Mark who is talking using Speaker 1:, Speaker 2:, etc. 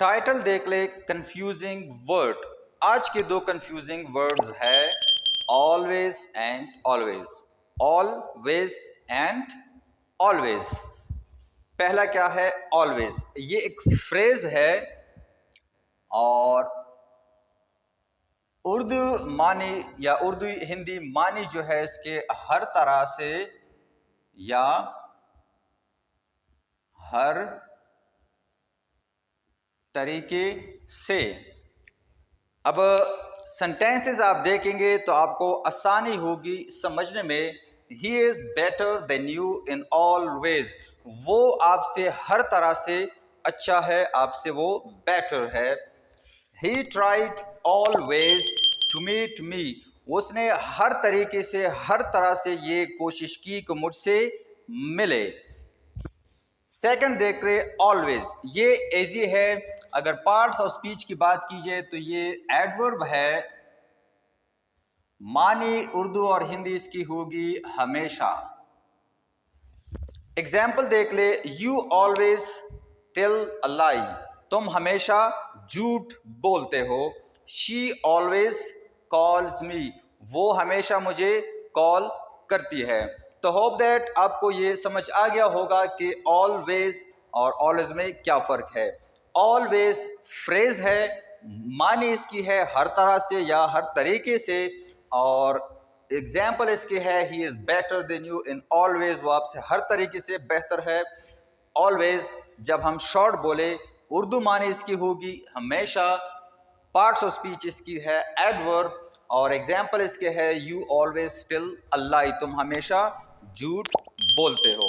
Speaker 1: Title देख ले, confusing word. आज के दो कंफ्यूजिंग वर्ड्स है always and always. Always and always. पहला क्या है? ऑलवेज। ये एक फ्रेज है और उर्दू मानी या उर्दू हिंदी मानी जो है इसके हर तरह से या हर तरीके से। अब सेंटेंसेस आप देखेंगे तो आपको आसानी होगी समझने में। He is better than you in all ways. वो आपसे हर तरह से अच्छा है, आपसे वो बेटर है। He tried always to meet me. उसने हर तरीके से, हर तरह से ये कोशिश की कि मुझसे मिले। सेकंड देख रहे ऑलवेज। ये इजी है। अगर पार्ट्स ऑफ स्पीच की बात की जाए तो ये एडवर्ब है। मानी उर्दू और हिंदी इसकी होगी हमेशा। एग्जाम्पल देख ले, यू ऑलवेज टेल अ लाई। तुम हमेशा झूठ बोलते हो। She always calls me. वो हमेशा मुझे कॉल करती है। तो होप दैट आपको ये समझ आ गया होगा कि ऑलवेज और ऑलवेज में क्या फ़र्क है। ऑलवेज फ्रेज है, मानी इसकी है हर तरह से या हर तरीके से, और एग्जाम्पल इसके है he is better than you in always. वो आपसे हर तरीके से बेहतर है। ऑलवेज जब हम शॉर्ट बोले, उर्दू मानी इसकी होगी हमेशा। पार्ट्स ऑफ स्पीच इसकी है एडवर्ब, और एग्जाम्पल इसके है यू ऑलवेज टेल अ लाई। तुम हमेशा झूठ बोलते हो।